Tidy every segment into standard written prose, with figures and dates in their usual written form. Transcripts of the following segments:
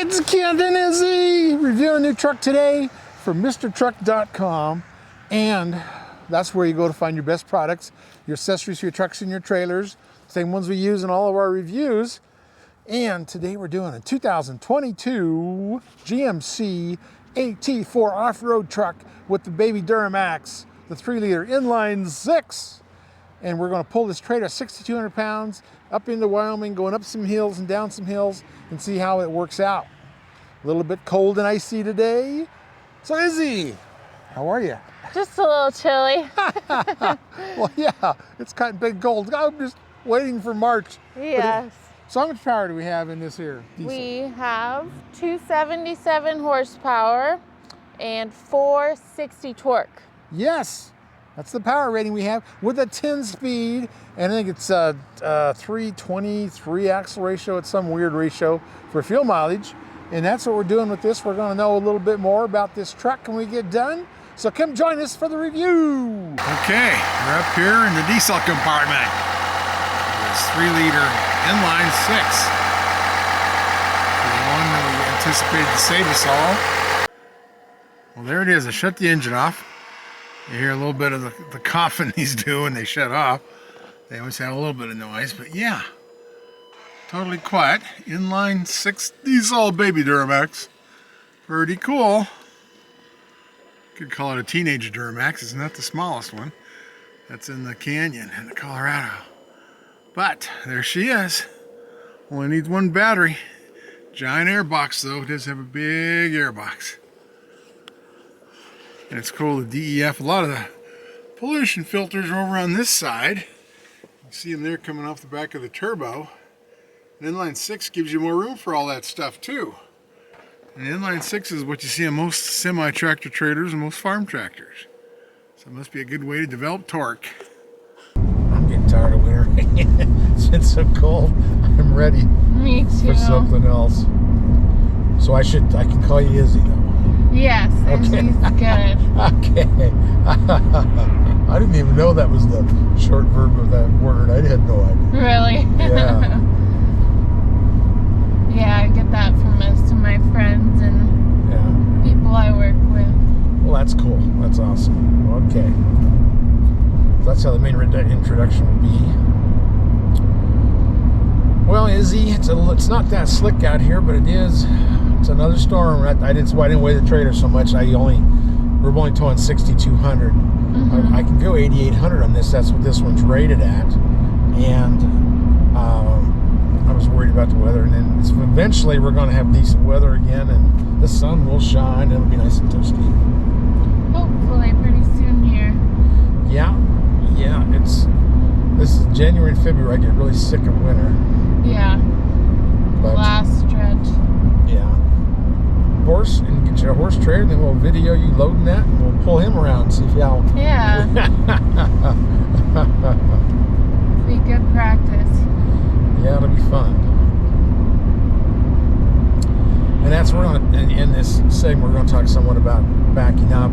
It's Kent and Izzy reviewing a new truck today from MrTruck.com, and that's where you go to find your best products, your accessories for your trucks and your trailers, same ones we use in all of our reviews. And today we're doing a 2022 GMC AT4 off-road truck with the baby Duramax, the 3-liter inline 6. And we're going to pull this trailer 6,200 pounds up into Wyoming, going up some hills and down some hills, and see how it works out. A little bit cold and icy today. So Izzy, how are you? Just a little chilly. Well, yeah, it's kind of big cold. I'm just waiting for March. Yes. So how much power do we have in this here diesel? We have 277 horsepower and 460 torque. Yes. That's the power rating we have with a 10-speed, and I think it's a 323 axle ratio. It's some weird ratio for fuel mileage, and that's what we're doing with this. We're going to know a little bit more about this truck when we get done. So come join us for the review. Okay, we're up here in the diesel compartment. This 3-liter inline 6. The one that we anticipated to save us all. Well, there it is. I shut the engine off. You hear a little bit of the coughing these do when they shut off. They always have a little bit of noise, but yeah, totally quiet. Inline 6 diesel baby Duramax. Pretty cool. Could call it a teenage Duramax. It's not the smallest one. That's in the canyon in Colorado. But there she is. Only needs one battery. Giant airbox though. It does have a big airbox. And it's cool, the DEF, a lot of the pollution filters are over on this side. You see them there coming off the back of the turbo. And inline 6 gives you more room for all that stuff too. And inline 6 is what you see on most semi-tractor trailers and most farm tractors. So it must be a good way to develop torque. I'm getting tired of winter. It's been so cold. I'm ready Me too. for something else. So I can call you Izzy though. Yes, and Okay. she's good. Okay. I didn't even know that was the short verb of that word. I had no idea. Really? Yeah. Yeah, I get that from most of my friends and Yeah. people I work with. Well, that's cool. That's awesome. Okay. So that's how the main introduction will be. Well, Izzy, it's not that slick out here, but it is. It's another storm. That's why I didn't weigh the trailer so much. We're only towing 6,200. I can go 8,800 on this. That's what this one's rated at. And I was worried about the weather. And then eventually we're going to have decent weather again, and the sun will shine. It'll be nice and toasty. Hopefully pretty soon here. Yeah. This is January and February. I get really sick of winter. Yeah. But Last stretch. yeah. Horse, and get you a horse trailer, then we'll video you loading that, and we'll pull him around and see how. Yeah. Be good practice. Yeah, it'll be fun. And that's we're gonna in this segment we're gonna talk somewhat about backing up,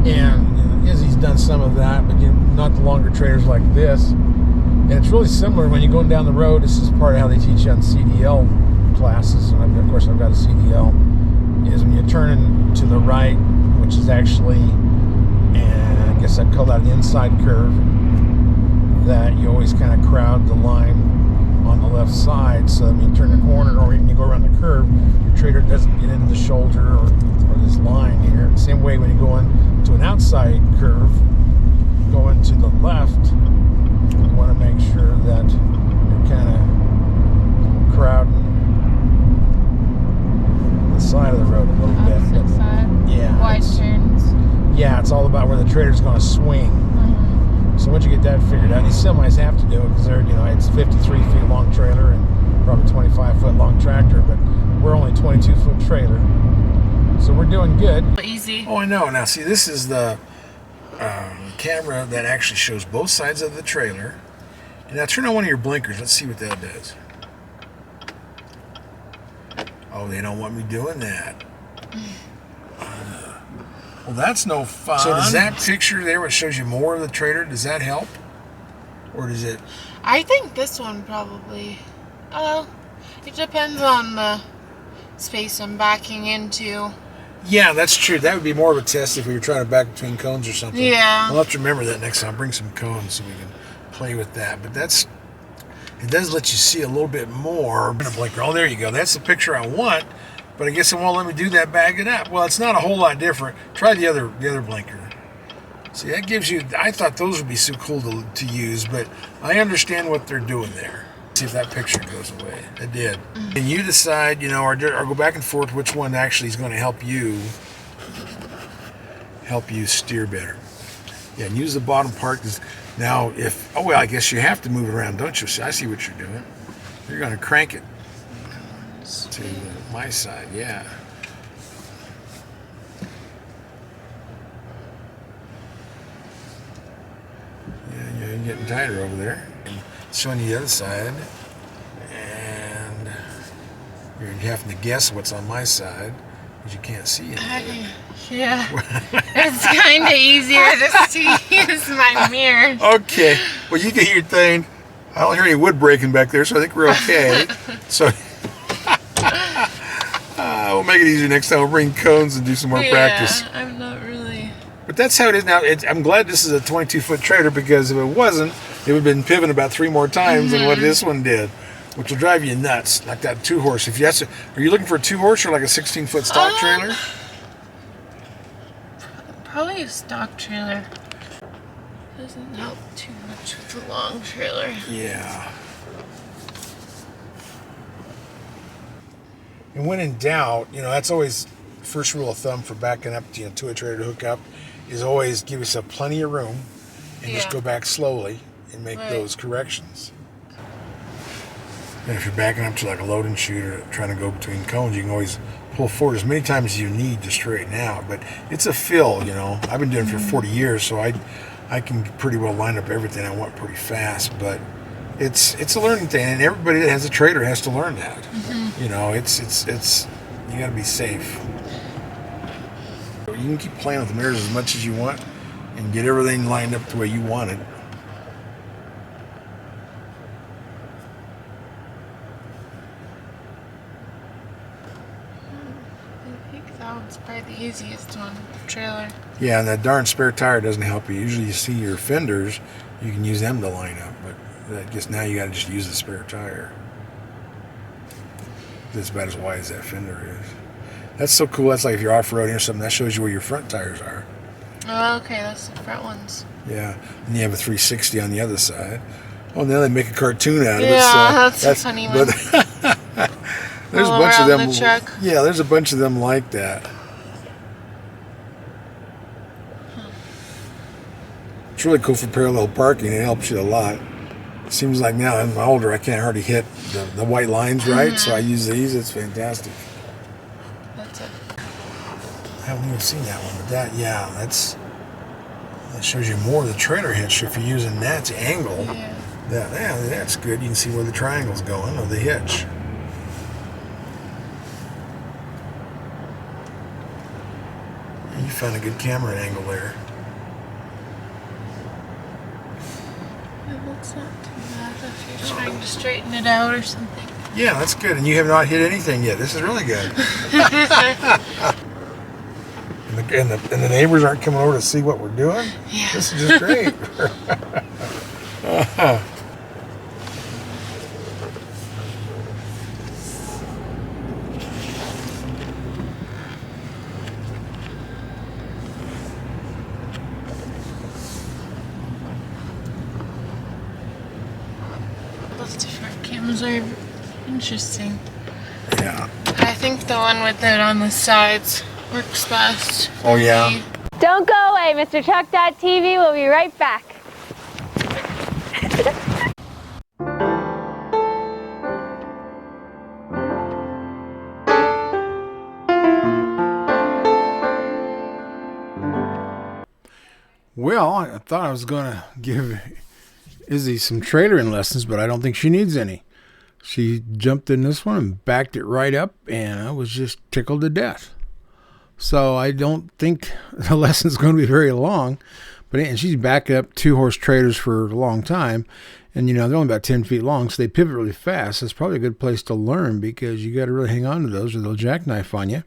and Izzy's done some of that, but not the longer trailers like this. And it's really similar when you're going down the road. This is part of how they teach you on CDL classes, and of course I've got a CDL. Is when you're turning to the right, which is actually, and I guess I'd call that an inside curve, that you always kind of crowd the line on the left side, so when you turn the corner or when you go around the curve, your trailer doesn't get into the shoulder or this line here. Same way when you go into an outside curve, going to the left, you want to make sure that you're kind of crowding the side of the road a little bit. Opposite side. Yeah. Wide turns. Yeah, it's all about where the trailer's going to swing. So once you get that figured out, these semis have to do it because they're, it's 53 feet long trailer and probably 25 foot long tractor, but we're only 22 foot trailer. So we're doing good. Easy. Oh, I know. Now, see, this is the camera that actually shows both sides of the trailer. And now turn on one of your blinkers. Let's see what that does. Oh, they don't want me doing that. Well, that's no fun. So does that picture there, which shows you more of the trailer, does that help? Or does it? I think this one probably. It depends on the space I'm backing into. Yeah, that's true. That would be more of a test if we were trying to back between cones or something. Yeah. I'll have to remember that next time. I'll bring some cones so we can play with that. But it does let you see a little bit more. I'm gonna blinker. Oh, there you go. That's the picture I want. But I guess it won't let me do that. Bag it up. Well, it's not a whole lot different. Try the other blinker. See, that gives you. I thought those would be so cool to use, but I understand what they're doing there. See if that picture goes away. It did. And you decide, or go back and forth which one actually is going to help you steer better. Yeah, and use the bottom part. Cause now, I guess you have to move it around, don't you? See, I see what you're doing. You're going to crank it to my side, yeah. Yeah, you're getting tighter over there. And showing you the other side. And you're having to guess what's on my side because you can't see it. Yeah. It's kind of easier just to use my mirror. Okay. Well, you can hear your thing. I don't hear any wood breaking back there, so I think we're okay. So we'll make it easier next time. We'll bring cones and do some more practice. I'm not really. But that's how it is now. I'm glad this is a 22-foot trailer because if it wasn't, it would have been pivoting about 3 more times than what this one did, which will drive you nuts. Like that 2-horse. Are you looking for a 2-horse or like a 16-foot stock trailer? Probably a stock trailer. Doesn't help too much with the long trailer. Yeah. And when in doubt, that's always first rule of thumb for backing up to a trailer to hook up is always give yourself plenty of room and just go back slowly and make those corrections. And if you're backing up to like a load and shoot or trying to go between cones, you can always pull forward as many times as you need to straighten out. But it's a feel, I've been doing it for 40 years, so I can pretty well line up everything I want pretty fast. But it's a learning thing, and everybody that has a trailer has to learn that. It's you got to be safe. You can keep playing with the mirrors as much as you want and get everything lined up the way you want it. I think that one's probably the easiest one, trailer. Yeah, and that darn spare tire doesn't help you. Usually you see your fenders, you can use them to line up, but I guess now you got to just use the spare tire. It's about as wide as that fender is. That's so cool. That's like if you're off-roading or something, that shows you where your front tires are. Oh, okay, that's the front ones. Yeah, and you have a 360 on the other side. Oh, now they make a cartoon out of it. Yeah, that's a funny one. There's a bunch of them. The truck. Yeah, there's a bunch of them like that. It's really cool for parallel parking. It helps you a lot. It seems like now I'm older, I can't hardly hit the white lines right, so I use these. It's fantastic. That's it. I haven't even seen that one, but that shows you more of the trailer hitch if you're using that to angle. Yeah. That's good. You can see where the triangle's going of the hitch. You found a good camera angle there. That's not too bad if you're trying to straighten it out or something. Yeah, that's good. And you have not hit anything yet. This is really good. and the neighbors aren't coming over to see what we're doing? Yeah. This is just great. Those different cams are interesting. Yeah. I think the one with it on the sides works best. Oh, yeah? Me. Don't go away, MrTruck.tv. We'll be right back. Well, I thought I was going to give Izzy some trailering lessons, but I don't think she needs any. She jumped in this one and backed it right up, and I was just tickled to death. So I don't think the lesson's going to be very long, And she's backed up 2-horse trailers for a long time. And, they're only about 10 feet long, so they pivot really fast. That's probably a good place to learn because you got to really hang on to those or they'll jackknife on you.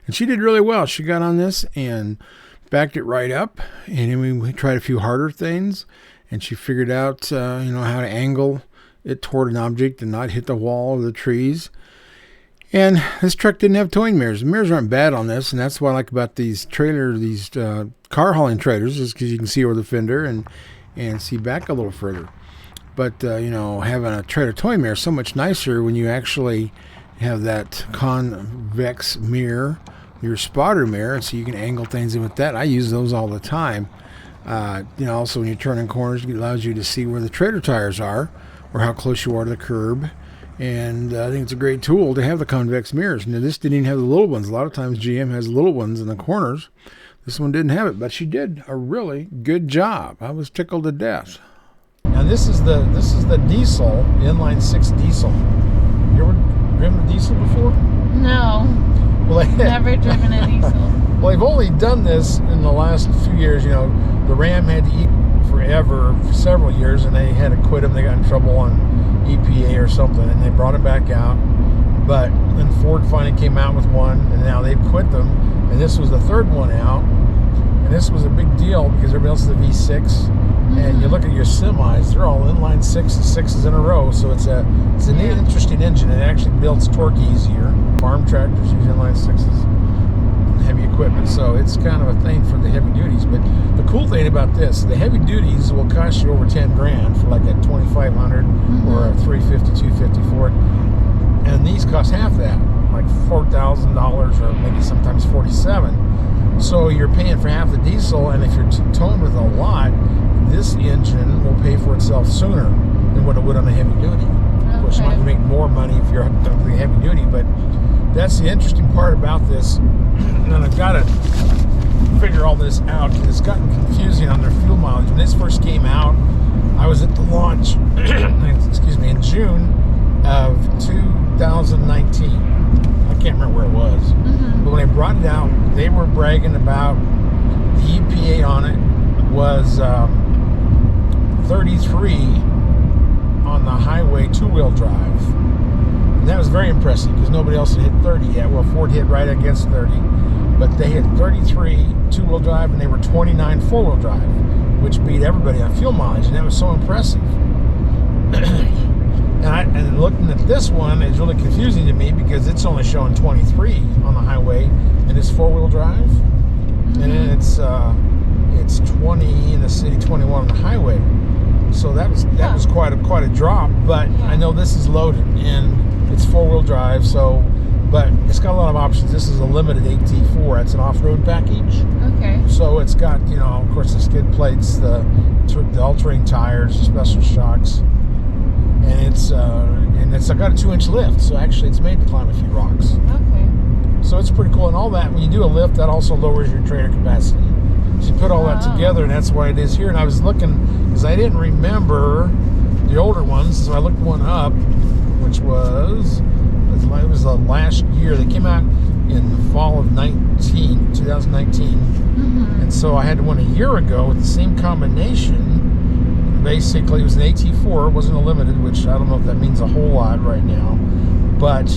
And she did really well. She got on this and backed it right up. And then we tried a few harder things. And she figured out, how to angle it toward an object and not hit the wall or the trees. And this truck didn't have towing mirrors. The mirrors aren't bad on this, and that's what I like about these car hauling trailers, is because you can see over the fender and see back a little further. But, having a trailer towing mirror is so much nicer when you actually have that convex mirror, your spotter mirror, and so you can angle things in with that. I use those all the time. Also when you're turning corners, it allows you to see where the trailer tires are or how close you are to the curb. And I think it's a great tool to have the convex mirrors. Now, this didn't even have the little ones. A lot of times GM has little ones in the corners. This one didn't have it, but she did a really good job. I was tickled to death. Now this is the diesel, the inline 6 diesel. You ever driven a diesel before? No. Well, Never driven a diesel. Well, they've only done this in the last few years. The Ram had to eat forever for several years, and they had to quit them. They got in trouble on EPA or something, and they brought it back out. But then Ford finally came out with one, and now they've quit them. And this was the third one out. And this was a big deal because everybody else is a V6. And you look at your semis, they're all inline 6s in a row. So it's an interesting engine. It actually builds torque easier. Farm tractors use inline 6s, heavy equipment. So it's kind of a thing for the heavy duties. But the cool thing about this, the heavy duties will cost you over 10 grand for like a 2500 or a 350, 250 Ford. And these cost half that, like $4,000 or maybe sometimes $47,000. So you're paying for half the diesel, and if you're towing with a lot, this engine will pay for itself sooner than what it would on a heavy duty. Of course, you might make more money if you're hooked up to the heavy duty, but that's the interesting part about this. And I've got to figure all this out because it's gotten confusing on their fuel mileage. When this first came out, I was at the launch, in June of 2019. I can't remember where it was. But when I brought it out, they were bragging about the EPA on it was 33 on the highway two-wheel drive. And that was very impressive because nobody else had hit 30 yet. Well, Ford hit right against 30. But they hit 33 two-wheel drive and they were 29 four-wheel drive, which beat everybody on fuel mileage. And that was so impressive. And looking at this one is really confusing to me because it's only showing 23 on the highway and it's four-wheel drive. And then it's 20 in the city, 21 on the highway. So that was quite a drop. But I know this is loaded and it's four-wheel drive. But it's got a lot of options. This is a limited AT4. It's an off-road package. Okay. So it's got of course the skid plates, the all-terrain tires, the special shocks. And it's got a 2-inch lift, so actually it's made to climb a few rocks. Okay. So it's pretty cool, and all that when you do a lift, that also lowers your trailer capacity. So you put all that together, and that's why it is here. And I was looking because I didn't remember the older ones, so I looked one up, which was the last year. They came out in the fall of 2019, and so I had one a year ago with the same combination. Basically, it was an AT4, it wasn't a limited, which I don't know if that means a whole lot right now, but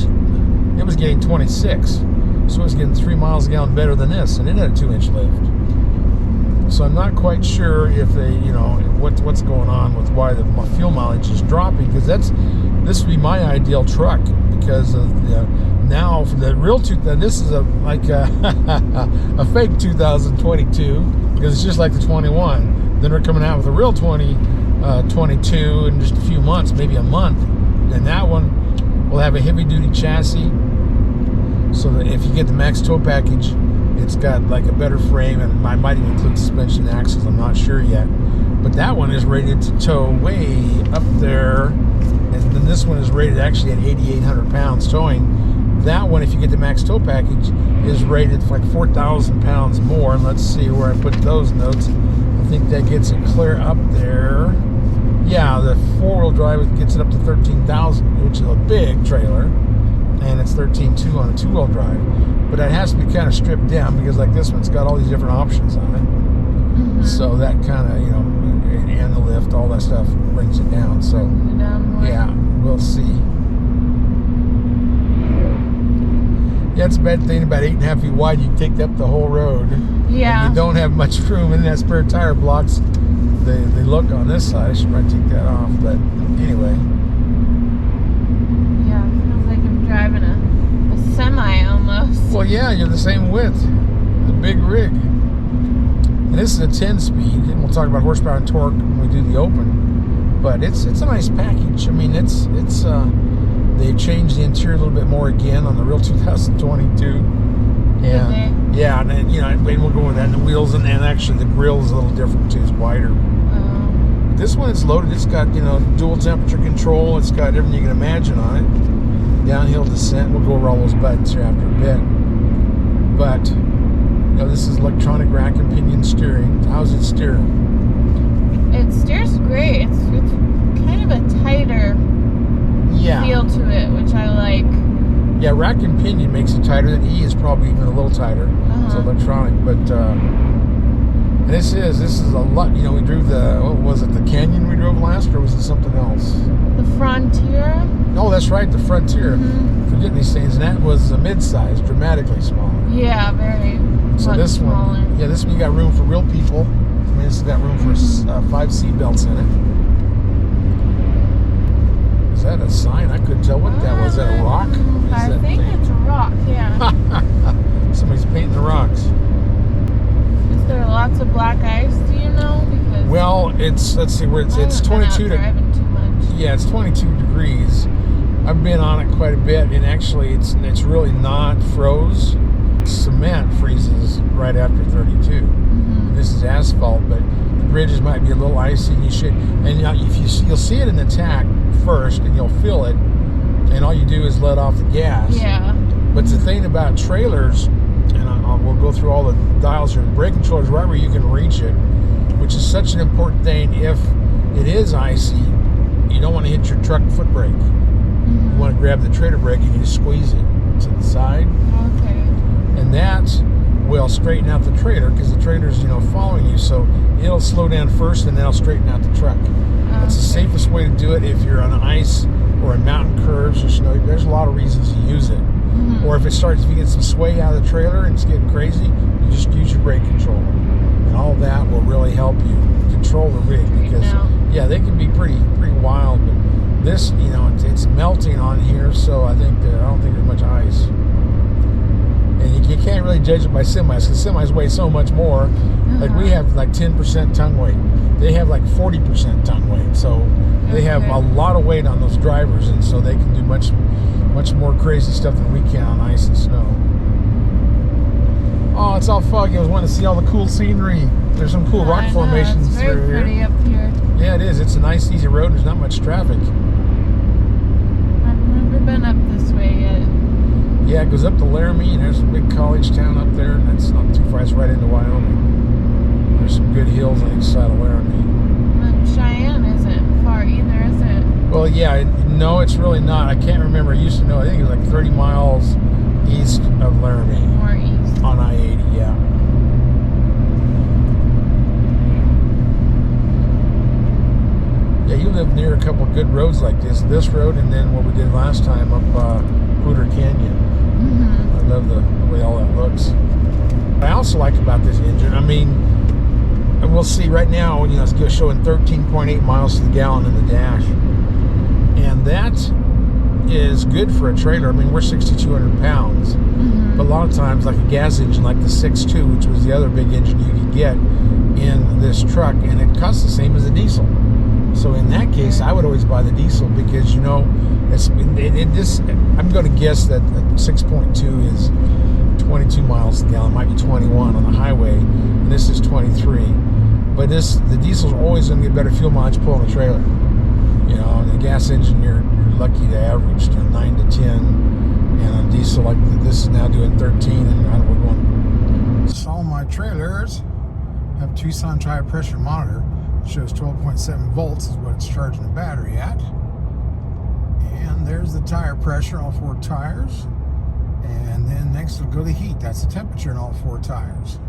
it was getting 26, so it was getting 3 miles a gallon better than this, and it had a 2-inch lift. So I'm not quite sure if they, what's going on with why the fuel mileage is dropping, because this would be my ideal truck, because of now for the real this is a fake 2022, because it's just like the 21. Then we're coming out with a real 22 in just a few months, maybe a month. And that one will have a heavy-duty chassis, so that if you get the max tow package, it's got like a better frame, and I might even include suspension and axles. I'm not sure yet. But that one is rated to tow way up there, and then this one is rated actually at 8,800 pounds towing. That one, if you get the max tow package, is rated for like 4,000 pounds more. And let's see where I put those notes. I think that gets it clear up there. Yeah, the four-wheel drive gets it up to 13,000, which is a big trailer, and it's 13.2 on a two-wheel drive. But it has to be kind of stripped down because, like this one's got all these different options on it. So that kind of, you know, and the lift, all that stuff brings it down. So yeah, we'll see. Yeah, it's a bad thing about 8.5 feet wide. You take up the whole road. Yeah. And you don't have much room, and that spare tire blocks. They look on this side. I should probably take that off, but anyway. Yeah, it feels like I'm driving a semi almost. Well, yeah, you're the same width. The big rig. And this is a 10-speed, and we'll talk about horsepower and torque when we do the open. But it's a nice package. I mean, it's they changed the interior a little bit more again on the real 2022. And yeah, and then, you know, and we'll go with that. And the wheels and actually the grill is a little different too. It's wider. This one is loaded. It's got, you know, dual temperature control. It's got everything you can imagine on it. Downhill descent. We'll go over all those buttons here after a bit. But you know, this is electronic rack and pinion steering. How's it steer? It steers great. It's kind of a tighter feel to it, which I like. Yeah, rack and pinion makes it tighter. Than E is probably even a little tighter. It's electronic, but and this is a lot. You know, we drove what was it, the Canyon we drove last, or was it something else? The Frontier. Oh, that's right, the Frontier. Forgetting these things, and that was a mid-size, dramatically smaller. Yeah, very. So this smaller. one, yeah, this one you got room for real people. I mean, this has got room for 5 seat belts in it. Is that a sign? I couldn't tell what that was. Is that a rock? I think it's a rock, yeah. Somebody's painting the rocks. Is there lots of black ice, do you know? Because well, let's see where it's 22 driving too much. Yeah, it's 22 degrees. I've been on it quite a bit, and actually it's really not froze. Cement freezes right after 32. This is asphalt, but the bridges might be a little icy, and you should. And if you'll see it in the tach first, and you'll feel it, and all you do is let off the gas. Yeah. But the thing about trailers, and we'll go through all the dials here, the brake control is right where you can reach it, which is such an important thing. If it is icy, you don't want to hit your truck foot brake. You want to grab the trailer brake and you just squeeze it to the side. Okay. And that will straighten out the trailer, because the trailer's, you know, following you, so it'll slow down first and then it'll straighten out the truck. That's the safest way to do it if you're on ice or in mountain curves or snow. There's a lot of reasons to use it. Or if you get some sway out of the trailer and it's getting crazy, you just use your brake controller. And all that will really help you control the rig, because yeah, they can be pretty wild, but this, you know, it's melting on here, so I don't think there's much ice. And you can't really judge it by semis, because semis weigh so much more. Like we have like 10% tongue weight. They have like 40% tongue weight. So they have a lot of weight on those drivers, and so they can do much more crazy stuff than we can on ice and snow. Oh, it's all foggy. I was wanting to see all the cool scenery. There's some cool rock formations it's very through pretty here. up here. Yeah, it is. It's a nice, easy road. There's not much traffic. I've never been up this way yet. Yeah, it goes up to Laramie, and there's a big college town up there, and that's not too far. It's right into Wyoming. There's some good hills on each side of Laramie. And Cheyenne isn't far either, is it? Well, yeah, no, it's really not. I can't remember. I used to know. I think it was like 30 miles east of Laramie. More east. On I-80, yeah. Yeah, you live near a couple of good roads like this. This road, and then what we did last time up Pooter Canyon. I love the way all that looks. What I also like about this engine, I mean, and we'll see right now, you know, it's showing 13.8 miles to the gallon in the dash. And that is good for a trailer. I mean, we're 6,200 pounds. But a lot of times, like a gas engine, like the 6.2, which was the other big engine you could get in this truck, and it costs the same as a diesel. So in that case, I would always buy the diesel, because, you know, I'm going to guess that 6.2 is 22 miles a gallon, might be 21 on the highway, and this is 23. But the diesel's always going to get better fuel mileage pulling a trailer. You know, the gas engine, you're lucky to average 9 to 10, and a diesel like this is now doing 13, and we're going. So all my trailers have Tucson tire pressure monitor. It shows 12.7 volts is what it's charging the battery at. And there's the tire pressure, all 4 tires. And then next will go the heat. That's the temperature in all 4 tires.